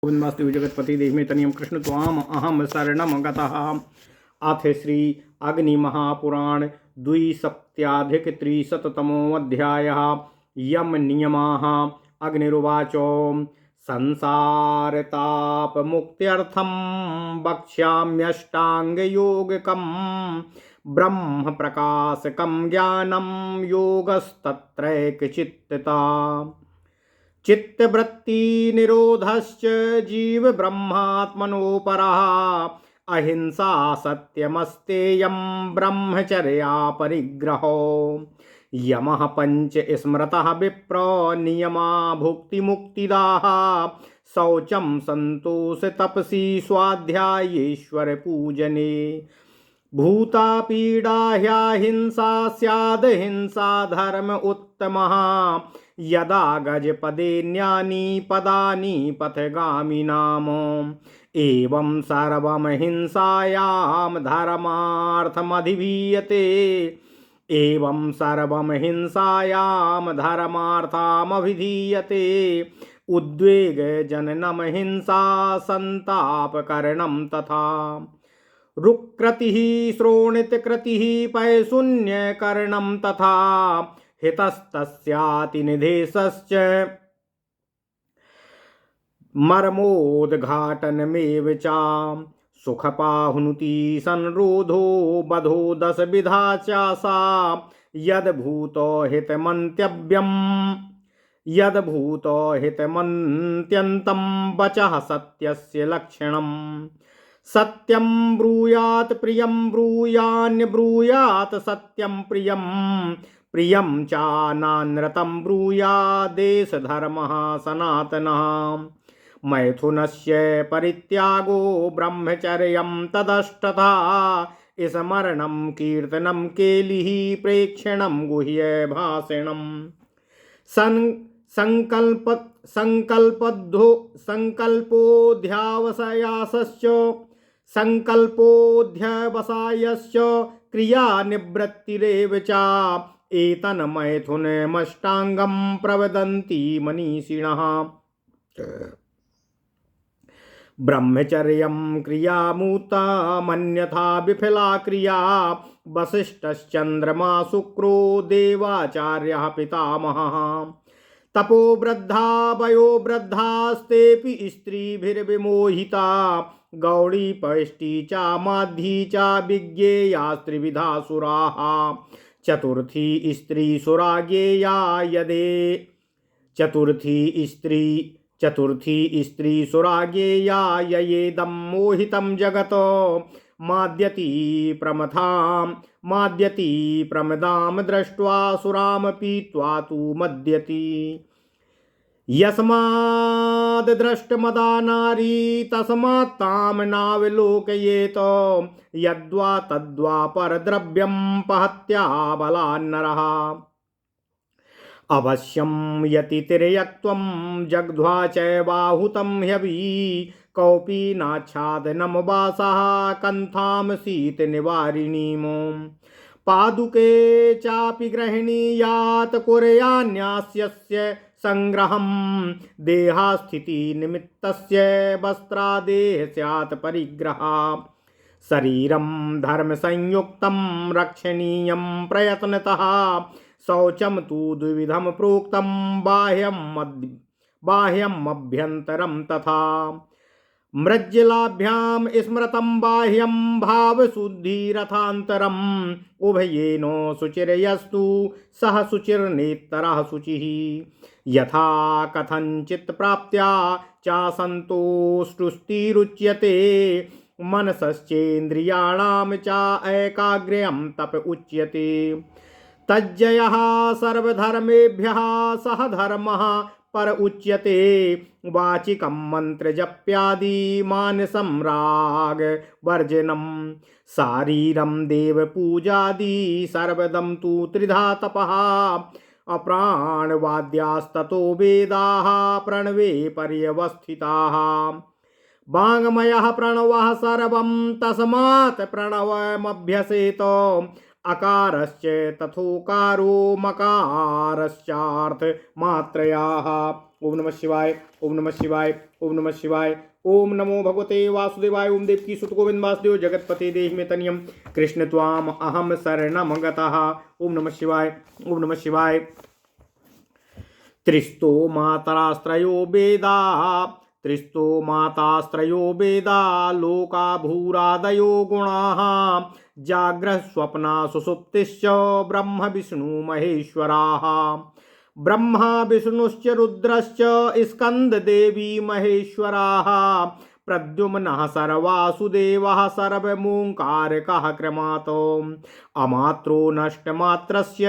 गोविंदवासुदेव जगतपति देव तनियम कृष्ण त्वाम अहम शरणम गतः। अथ श्री अग्नि महापुराण द्विसप्त्याधिक त्रिशततमोऽध्यायः। यम नियमाः। अग्निरुवाच संसारतापमुक्त्यर्थं वक्ष्याम्यष्टाङ्गयोगकं ब्रह्म प्रकाशकं ज्ञानं योगस्तत्रैकचित्तता। चित्तवृत्ति निरोधश्च जीव ब्रह्मात्मनोपरः अहिंसा सत्यमस्तेयं ब्रह्मचर्या परिग्रहो यमः पंच स्मृतः विप्र नियमा भुक्तिमुक्तिदाः शौचं संतोष तपसी स्वाध्यायेश्वर पूजने भूता पीडा ह्यहिंसा स्याद् हिंसा धर्म उत्तमः यदा गजपदेन्यानि पदानि पथगामिनाम एवं सर्वं हिंसायां धर्मार्थमधिवीयते एवं सर्वं हिंसायां धर्मार्थमभिधीयते उद्वेगजननं हिंसा संतापकरणं तथा रुक्रतिः श्रोणितकृतिः पैशून्यकरणं तथा हितस्तस्यातिनिधेशश्च मर्मोद्घाटनमेव च सुखपाहुनुति संरोधो बधो दशविधा चासा यद्भूतो हितमन्त्यन्तं वचः सत्यस्य लक्षणम् सत्यं ब्रूयात् प्रियं ब्रूयान्यब्रूयात् सत्यं प्रियं प्रियं चानानृतं ब्रूयादेशधर्मः सनातनः मैथुनस्य परित्यागो ब्रह्मचर्यं तदष्टथा स्मरणं कीर्तनं केलिः प्रेक्षणं गुह्य भाषणं संकल्पोऽध्यावसायश्च क्रियानिवृत्तिरेव च एतन्मैथुनमष्टाङ्गं प्रवदन्ति मनीषिणः ब्रह्मचर्यं क्रियामूतमन्यथा विफला क्रिया वसिष्ठश्चन्द्रमा शुक्रो देवाचार्यः पितामहः तपो वृद्धा वयो वृद्धास्तेऽपि स्त्रीभिर्विमोहिता गौड़ी पैष्टी चा माधी चा विज्ञेयास्त्रिविधासुराः चतुर्थी स्त्री सुराज्ञेया यदे चतुर्थी स्त्री सुराज्ञेया ययेदं मोहितं जगत माद्यति प्रमदां दृष्ट्वा सुराम पीत्वा तु मद्यति यस्माद् दृष्टमदा नारी तस्मात् तां नावलोकयेत यद्वा तद्वा परद्रव्यं पहत्या बलान्नरः अवश्यं यतितिर्यक्त्वं जग्ध्वा चैवाहुतं ह्यवि कौपीनाच्छादनं वासः कन्थां शीतनिवारिणीम् पादुके चापि गृह्णीयात् कुर्यान्यास्यस्य संग्रहं देहास्थितिनिमित्तस्य वस्त्रादेः स्यात् परिग्रहः शरीरं धर्मसंयुक्तं रक्षणीयं प्रयत्नतः शौचं तु द्विविधं प्रोक्तं बाह्यमभ्यन्तरं तथा मृज्जलाभ्यां स्मृतं बाह्यं भावशुद्धिरथान्तरम् उभयेन शुचिर्यस्तु सह शुचिर्नेत्रः शुचिः यथा कथञ्चित् प्राप्त्या चासन्तोष्टुष्टिरुच्यते मनसश्चेन्द्रियाणां च ऐकाग्र्यं तप उच्यते तज्जयः सर्वधर्मेभ्यः सह धर्मः पर उच्यते वाचिकं मंत्रजप्यादि मानसं राग वर्जनम शारीरं देवपूजादि सर्वदं तु त्रिधा तपः अप्राणवाद्यास्ततो वेदाः प्रणवे पर्यवस्थिताः वाङ्मयः प्रणवः सर्वं तस्मात् प्रणवमभ्यसेत अकारश्च तथोकारो मकारश्चार्थ मात्रयाः। ओम नमः शिवाय, ओम नमः शिवाय, ओम नमः शिवाय। ओम नमो भगवते वासुदेवाय। ओम देवकी सुत गोविंद वासुदेव जगतपते देहि मे तनियम कृष्ण त्वाम अहम शरणम गतः। ओम नमः शिवाय। ओम नमः शिवाय। त्रिस्तो मातरास्त्रयो वेदा त्रिस्तो मातास्त्रयो वेदा लोका भूरादयो गुणाः जाग्रह स्वप्ना सुसुप्तिश्च ब्रह्म विष्णु महेश्वराः। ब्रह्मा विष्णुश्च रुद्रश्च स्कंद देवी महेश्वराः। प्रद्युम्नः सर्वासुदेवः सर्वमोङ्कारकः क्रमातो अमात्रो नष्टमात्रस्य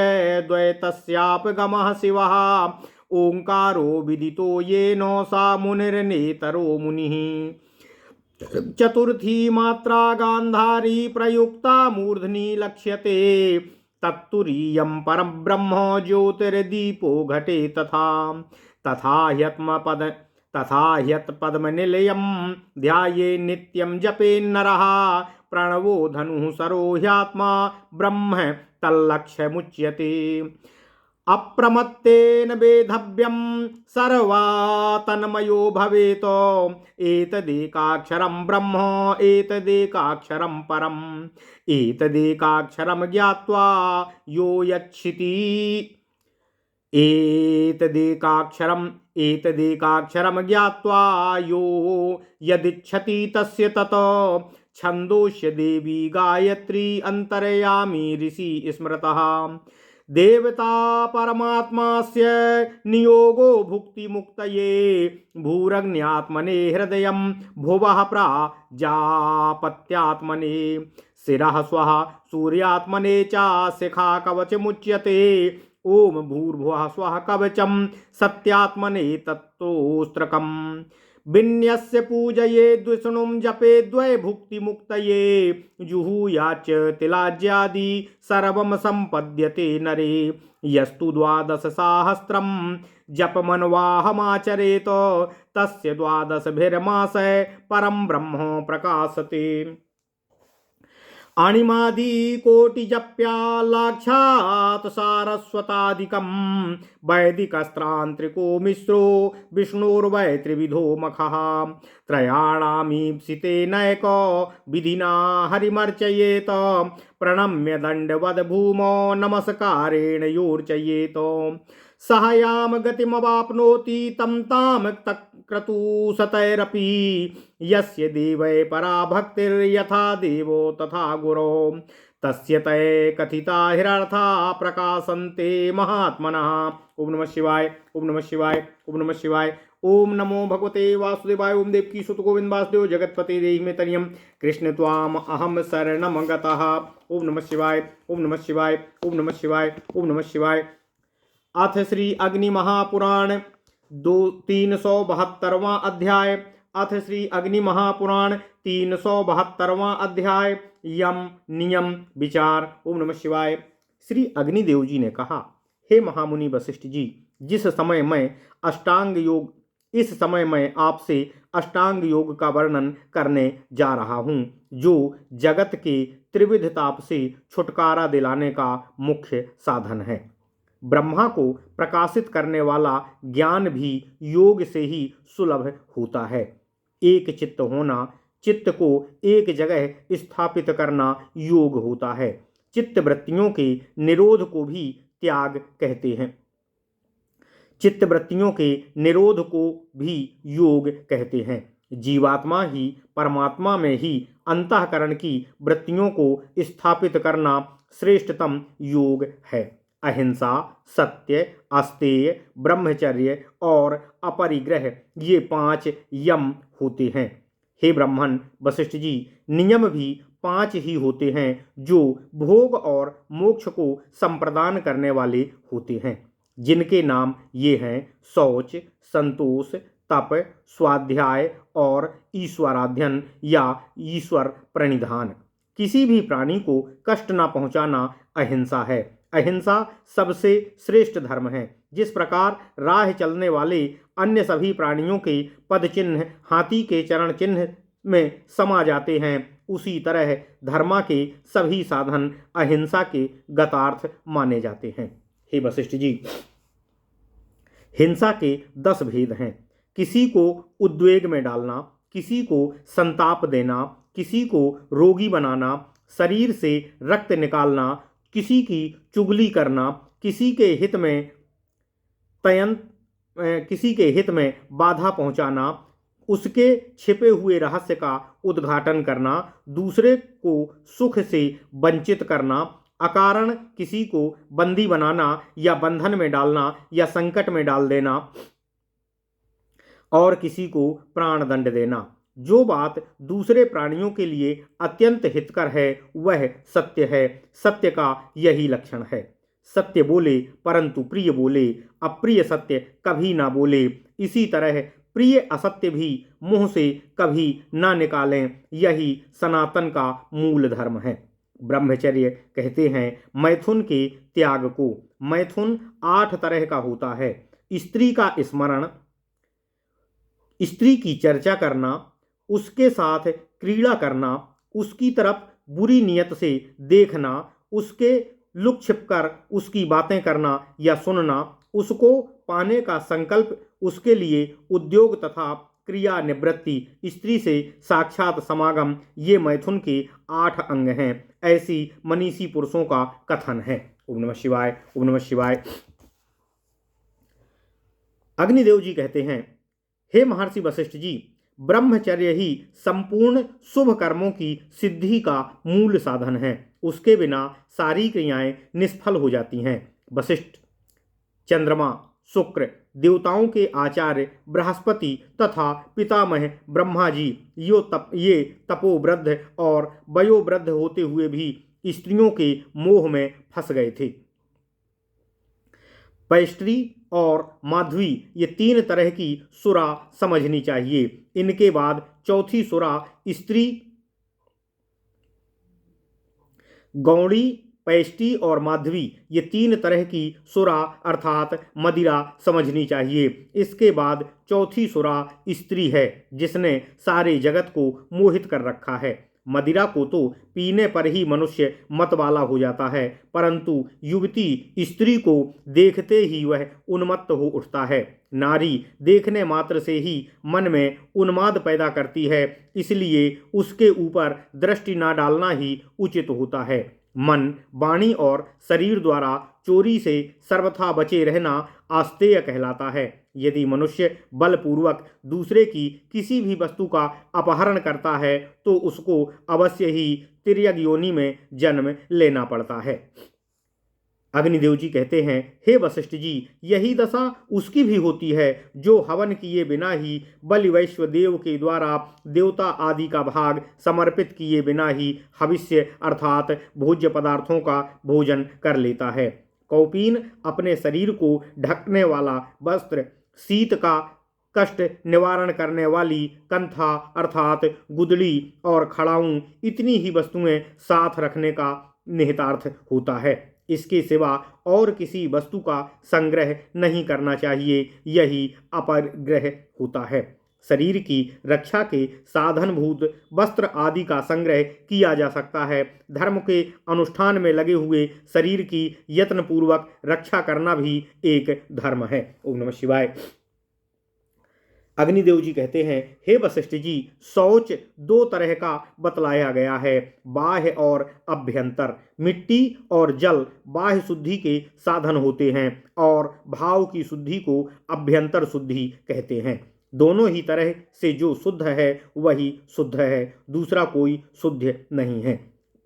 द्वैतस्यापगमः शिवः। ओंकारो विदितो येन सा मुनिर्नेतरो मुनिः। चतुर्थी मात्रा गांधारी प्रयुक्ता मूर्धनि लक्ष्यते तत्तुरीयं परब्रह्म ज्योतिर्दीपो घटे तथा तथा ह्यत्पद्मनिलयं ध्याये नित्यं जपे नरः। प्रणवो धनुः सरो ह्यात्मा ब्रह्म तल्लक्ष्यमुच्यते। अप्रमत्तेन वेधव्यं सर्वातन्मयो भवेत्। एतदेकाक्षरं ब्रह्म एतदेकाक्षरं परम् एतदेकाक्षरं ज्ञात्वा यो यच्छति। एतदेकाक्षरं ज्ञात्वा यो यदिच्छति तस्य तत। छन्दोष्य देवी गायत्री अंतर्यामी ऋषि स्मृतः। देवता परमात्मास्य नियोगो भुक्ति मुक्तये भूरग्न्यात्मने हृदयं भुवः प्राजापत्यात्मने शिरः स्वः सूर्यात्मने च शिखा कवचमुच्यते। ओम भूर्भुवः स्वः कवचं सत्यात्मने तत्तोस्त्रकम्। विन्यस्य पूजये द्विष्णुं जपे द्वै भुक्ति मुक्तये जुहूयाच तिलाज्यादि सर्वं संपद्यते नरे। यस्तु 12 सहस्रं जपमन्वाहमाचरेत तस्य 12 परं ब्रह्म प्रकाशते। अणिमादिकोटिजप्यालाक्षात् सारस्वतादिकं वैदिकस्त्रान्त्रिको मिश्रो विष्णोर्वै त्रिविधो मखः। त्रयाणामीप्सितेनैको विधिना हरिमर्चयेत प्रणम्य दण्डवद् भूमौ नमस्कारेण योर्चयेत। सह याम गतिमवाप्नोति तं ताम क्रतुसतैरपि। यस्य देवै परा भक्तिर्यथा देवो तथा गुरो तस्य तै कथिता हिरार्था प्रकाशन्ते महात्मनः। ओम नमः शिवाय। ओम नमः शिवाय। ओम नमः शिवाय। ओम नमो भगवते वासुदेवाय। ओम देवकी सुत गोविंद वासुदेव जगतपते देहि मे तनियं कृष्ण त्वाम अहम शरणम गतः। ओम नमः शिवाय। ओम नमः शिवाय। ओम नमः शिवाय। ओम नमः शिवाय। अथ श्री अग्नि महापुराण 372वां अध्याय। अथ श्री अग्नि महापुराण 372वां अध्याय। यम नियम विचार। ओम नमः शिवाय। श्री अग्निदेव जी ने कहा, हे महामुनि वशिष्ठ जी, इस समय मैं आपसे अष्टांग योग का वर्णन करने जा रहा हूँ, जो जगत के त्रिविध ताप से छुटकारा दिलाने का मुख्य साधन है। ब्रह्मा को प्रकाशित करने वाला ज्ञान भी योग से ही सुलभ होता है। एक चित्त होना, चित्त को एक जगह स्थापित करना योग होता है। चित्त वृत्तियों के निरोध को भी त्याग कहते हैं। चित्त वृत्तियों के निरोध को भी योग कहते हैं। जीवात्मा ही परमात्मा में ही अंतःकरण की वृत्तियों को स्थापित करना श्रेष्ठतम योग है। अहिंसा, सत्य, अस्तेय, ब्रह्मचर्य और अपरिग्रह ये 5 यम होते हैं। हे ब्राह्मण वशिष्ठ जी, नियम भी 5 ही होते हैं जो भोग और मोक्ष को संप्रदान करने वाले होते हैं, जिनके नाम ये हैं शौच, संतोष, तप, स्वाध्याय और ईश्वराध्ययन या ईश्वर प्रणिधान। किसी भी प्राणी को कष्ट न पहुंचाना अहिंसा है। अहिंसा सबसे श्रेष्ठ धर्म है। जिस प्रकार राह चलने वाले अन्य सभी प्राणियों के पद चिन्ह हाथी के चरण चिन्ह में समा जाते हैं, उसी तरह धर्मा के सभी साधन अहिंसा के गतार्थ माने जाते हैं। हे वशिष्ठ जी, हिंसा के 10 भेद हैं। किसी को उद्वेग में डालना, किसी को संताप देना, किसी को रोगी बनाना, शरीर से रक्त निकालना, किसी की चुगली करना, किसी के हित में बाधा पहुंचाना, उसके छिपे हुए रहस्य का उद्घाटन करना, दूसरे को सुख से वंचित करना, अकारण किसी को बंदी बनाना या बंधन में डालना या संकट में डाल देना और किसी को प्राण दंड देना। जो बात दूसरे प्राणियों के लिए अत्यंत हितकर है वह सत्य है। सत्य का यही लक्षण है। सत्य बोले परंतु प्रिय बोले, अप्रिय सत्य कभी ना बोले। इसी तरह प्रिय असत्य भी मुंह से कभी ना निकालें। यही सनातन का मूल धर्म है। ब्रह्मचर्य कहते हैं मैथुन के त्याग को। मैथुन 8 तरह का होता है। स्त्री का स्मरण, स्त्री की चर्चा करना, उसके साथ क्रीड़ा करना, उसकी तरफ बुरी नियत से देखना, उसके लुक छिपकर उसकी बातें करना या सुनना, उसको पाने का संकल्प, उसके लिए उद्योग तथा क्रिया निवृत्ति, स्त्री से साक्षात समागम, ये मैथुन के 8 अंग हैं। ऐसी मनीषी पुरुषों का कथन है। ओम नमः शिवाय, ओम नमः शिवाय। अग्निदेव जी कहते हैं, हे महर्षि वशिष्ठ जी, ब्रह्मचर्य ही संपूर्ण शुभ कर्मों की सिद्धि का मूल साधन है। उसके बिना सारी क्रियाएं निष्फल हो जाती हैं। वशिष्ठ, चंद्रमा, शुक्र, देवताओं के आचार्य बृहस्पति तथा पितामह ब्रह्मा जी ये तपोवृद्ध और वयोवृद्ध होते हुए भी स्त्रियों के मोह में फंस गए थे। पैस्ट्री और माधवी, ये 3 तरह की सुरा समझनी चाहिए। इनके बाद चौथी सुरा स्त्री गौड़ी, पैस्ट्री और माधवी, ये 3 तरह की सुरा अर्थात मदिरा समझनी चाहिए। इसके बाद चौथी सुरा स्त्री है जिसने सारे जगत को मोहित कर रखा है। मदिरा को तो पीने पर ही मनुष्य मतवाला हो जाता है, परंतु युवती स्त्री को देखते ही वह उन्मत्त हो उठता है। नारी देखने मात्र से ही मन में उन्माद पैदा करती है, इसलिए उसके ऊपर दृष्टि न डालना ही उचित होता है। मन, वाणी और शरीर द्वारा चोरी से सर्वथा बचे रहना आस्तेय कहलाता है। यदि मनुष्य बलपूर्वक दूसरे की किसी भी वस्तु का अपहरण करता है तो उसको अवश्य ही तिर्यक योनि में जन्म लेना पड़ता है। अग्निदेव जी कहते हैं, हे वशिष्ठ जी, यही दशा उसकी भी होती है जो हवन किए बिना ही, बलि वैश्वदेव के द्वारा देवता आदि का भाग समर्पित किए बिना ही हविष्य अर्थात भोज्य पदार्थों का भोजन कर लेता है। कौपीन अपने शरीर को ढकने वाला वस्त्र, शीत का कष्ट निवारण करने वाली कंथा अर्थात गुदड़ी और खड़ाऊं, इतनी ही वस्तुएं साथ रखने का निहितार्थ होता है। इसके सिवा और किसी वस्तु का संग्रह नहीं करना चाहिए, यही अपरिग्रह होता है। शरीर की रक्षा के साधनभूत वस्त्र आदि का संग्रह किया जा सकता है। धर्म के अनुष्ठान में लगे हुए शरीर की यत्नपूर्वक रक्षा करना भी एक धर्म है। ओम नमः शिवाय। अग्निदेव जी कहते हैं, हे वशिष्ठ जी, शौच 2 तरह का बतलाया गया है, बाह्य और अभ्यंतर। मिट्टी और जल बाह्य शुद्धि के साधन होते हैं और भाव की शुद्धि को अभ्यंतर शुद्धि कहते हैं। दोनों ही तरह से जो शुद्ध है वही शुद्ध है, दूसरा कोई शुद्ध नहीं है।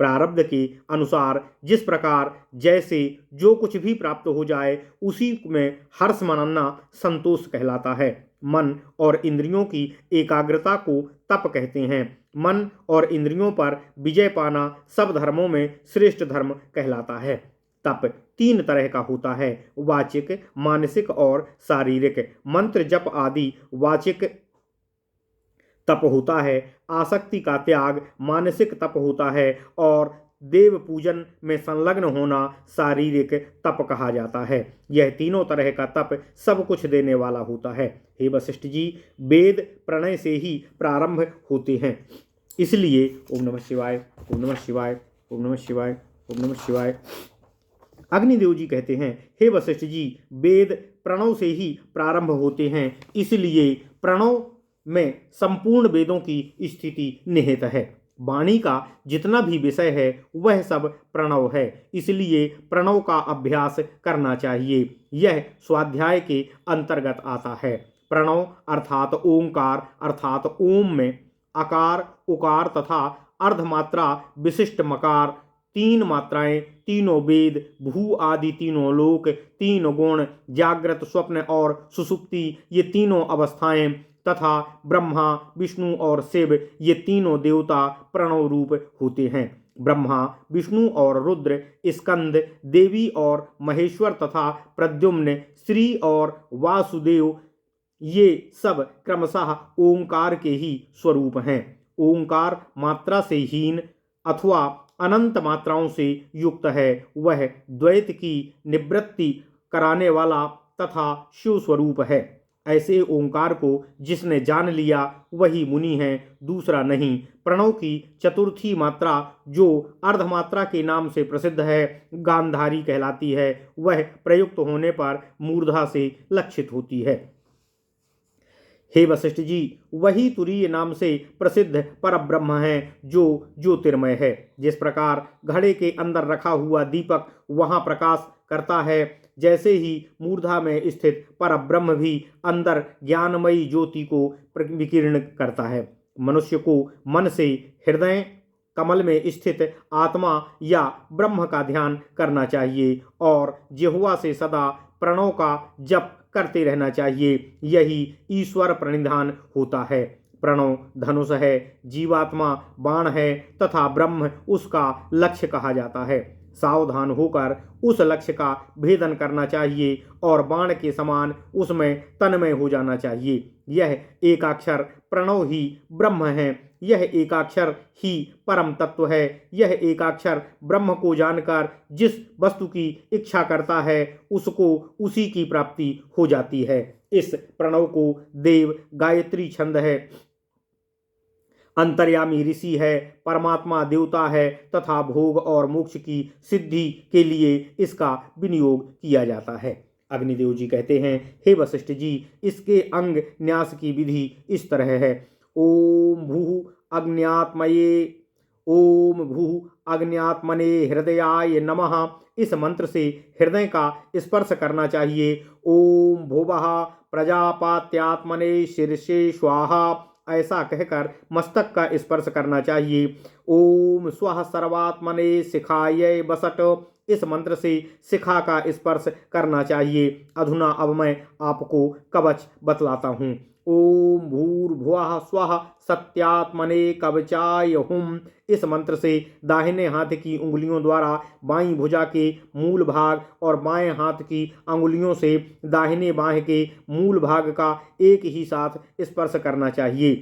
प्रारब्ध के अनुसार जिस प्रकार जैसे जो कुछ भी प्राप्त हो जाए उसी में हर्ष मनाना संतोष कहलाता है। मन और इंद्रियों की एकाग्रता को तप कहते हैं। मन और इंद्रियों पर विजय पाना सब धर्मों में श्रेष्ठ धर्म कहलाता है। तप 3 तरह का होता है, वाचिक, मानसिक और शारीरिक। मंत्र जप आदि वाचिक तप होता है, आसक्ति का त्याग मानसिक तप होता है और देव पूजन में संलग्न होना शारीरिक तप कहा जाता है। यह तीनों तरह का तप सब कुछ देने वाला होता है। हे वशिष्ठ जी, वेद प्रणय से ही प्रारंभ होते हैं, इसलिए ओम नमः शिवाय, ओम नमः शिवाय, ओम नमः शिवाय, ओम नमः शिवाय। अग्निदेव जी कहते हैं, हे वशिष्ठ जी, वेद प्रणव से ही प्रारंभ होते हैं, इसलिए प्रणव में संपूर्ण वेदों की स्थिति निहित है। वाणी का जितना भी विषय है वह सब प्रणव है, इसलिए प्रणव का अभ्यास करना चाहिए। यह स्वाध्याय के अंतर्गत आता है। प्रणव अर्थात ओंकार अर्थात ओम में अकार, उकार तथा अर्धमात्रा विशिष्ट मकार, तीन मात्राएं, तीनों वेद, भू आदि तीनों लोक, तीन गुण, जागृत, स्वप्न और सुषुप्ति, ये तीनों अवस्थाएं तथा ब्रह्मा, विष्णु और शिव, ये तीनों देवता प्रणव रूप होते हैं। ब्रह्मा, विष्णु और रुद्र, स्कंद, देवी और महेश्वर तथा प्रद्युम्न, श्री और वासुदेव, ये सब क्रमशः ओंकार के ही स्वरूप हैं। ओंकार मात्रा से हीन अथवा अनंत मात्राओं से युक्त है। वह द्वैत की निवृत्ति कराने वाला तथा शिव स्वरूप है। ऐसे ओंकार को जिसने जान लिया वही मुनि है, दूसरा नहीं। प्रणव की चतुर्थी मात्रा जो अर्धमात्रा के नाम से प्रसिद्ध है, गांधारी कहलाती है। वह प्रयुक्त होने पर मूर्धा से लक्षित होती है। हे वशिष्ठ जी, वही तुरीय नाम से प्रसिद्ध परब्रह्म है जो ज्योतिर्मय है। जिस प्रकार घड़े के अंदर रखा हुआ दीपक वहां प्रकाश करता है, जैसे ही मूर्धा में स्थित परब्रह्म भी अंदर ज्ञानमयी ज्योति को विकीर्ण करता है। मनुष्य को मन से हृदय कमल में स्थित आत्मा या ब्रह्म का ध्यान करना चाहिए और जिह्वा से सदा प्रणव का जप करते रहना चाहिए। यही ईश्वर प्रणिधान होता है। प्रणव धनुष है, जीवात्मा बाण है तथा ब्रह्म उसका लक्ष्य कहा जाता है। सावधान होकर उस लक्ष्य का भेदन करना चाहिए और बाण के समान उसमें तन्मय हो जाना चाहिए। यह एकाक्षर प्रणव ही ब्रह्म है। यह एकाक्षर ही परम तत्व है। यह एकाक्षर ब्रह्म को जानकर जिस वस्तु की इच्छा करता है उसको उसी की प्राप्ति हो जाती है। इस प्रणव को देव गायत्री छंद है, अंतर्यामी ऋषि है, परमात्मा देवता है तथा भोग और मोक्ष की सिद्धि के लिए इसका विनियोग किया जाता है। अग्निदेव जी कहते हैं, हे वशिष्ठ जी, इसके अंग न्यास की विधि इस तरह है। ओम भूः अग्न्यात्मये, ओम भूः अग्न्यात्मने हृदयाय नमः। इस मंत्र से हृदय का स्पर्श करना चाहिए। ओम भुवः प्रजापात्यात्मने शीर्षे स्वाहा, ऐसा कहकर मस्तक का स्पर्श करना चाहिए। ओम स्वः सर्वात्मने शिखायै वसट, इस मंत्र से शिखा का स्पर्श करना चाहिए। अधुना अब मैं आपको कवच बतलाता हूँ। ओम भूर्भुवः स्वः सत्यात्मने कवचाय हुम, इस मंत्र से दाहिने हाथ की उंगलियों द्वारा बाईं भुजा के मूल भाग और बाएं हाथ की अंगुलियों से दाहिने बाह के मूल भाग का एक ही साथ स्पर्श करना चाहिए।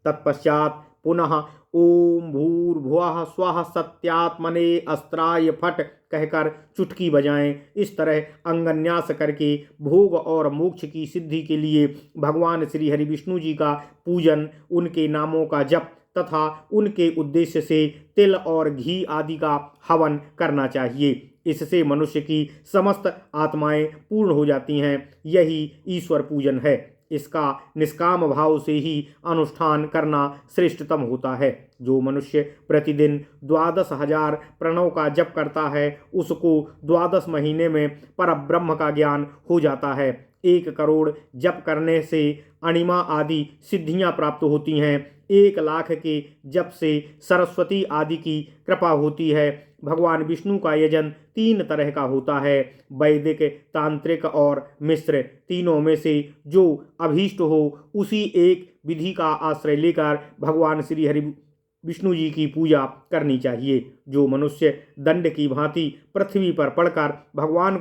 तत्पश्चात पुनः ओम भूर्भुवः स्वः सत्यात्मने अस्त्राय फट कहकर चुटकी बजाएं। इस तरह अंगन्यास करके भोग और मोक्ष की सिद्धि के लिए भगवान श्री हरि विष्णु जी का पूजन, उनके नामों का जप तथा उनके उद्देश्य से तिल और घी आदि का हवन करना चाहिए। इससे मनुष्य की समस्त आत्माएं पूर्ण हो जाती हैं। यही ईश्वर पूजन है। इसका निष्काम भाव से ही अनुष्ठान करना श्रेष्ठतम होता है। जो मनुष्य प्रतिदिन 12,000 प्रणव का जप करता है उसको 12 महीने में परब्रह्म का ज्ञान हो जाता है। 1 करोड़ जप करने से अणिमा आदि सिद्धियां प्राप्त होती हैं। 1 लाख के जप से सरस्वती आदि की कृपा होती है। भगवान विष्णु का यजन 3 तरह का होता है, वैदिक, तांत्रिक और मिश्र। तीनों में से जो अभीष्ट हो उसी एक विधि का आश्रय लेकर भगवान श्री हरि विष्णु जी की पूजा करनी चाहिए। जो मनुष्य दंड की भांति पृथ्वी पर पड़कर भगवान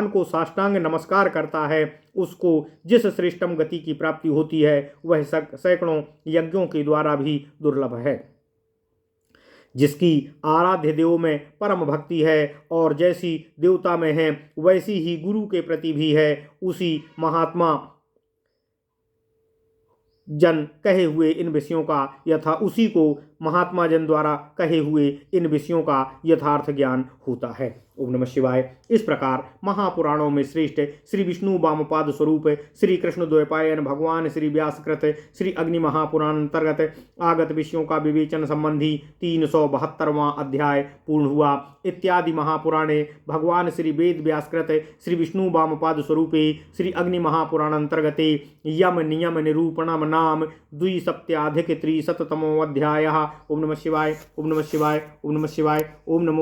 को साष्टांग नमस्कार करता है उसको जिस श्रेष्ठतम गति की प्राप्ति होती है वह सैकड़ों यज्ञों के द्वारा भी दुर्लभ है। जिसकी आराध्य देव में परम भक्ति है और जैसी देवता में है वैसी ही गुरु के प्रति भी है, उसी महात्मा जन कहे हुए इन विषयों का उसी को महात्मा जन द्वारा कहे हुए इन विषयों का यथार्थ ज्ञान होता है। ओम नमः शिवाय। इस प्रकार महापुराणों में श्रेष्ठ श्री विष्णु वामपाद स्वरूप श्री कृष्ण द्वैपायन भगवान श्री व्यासकृत श्री अग्नि महापुराण अंतर्गत आगत विषयों का विवेचन संबंधी 372वां अध्याय पूर्ण हुआ। इत्यादि महापुराणे भगवान श्री वेद व्यासकृत श्री विष्णु वामपाद स्वरूपे श्री अग्नि महापुराण अंतर्गते यम नियम निरूपणम नाम द्विसप्त्याधिक त्रिशततमो अध्यायः। ओम नमः शिवाय, ओम नमः शिवाय, ओम नमः शिवाय, ओम नमो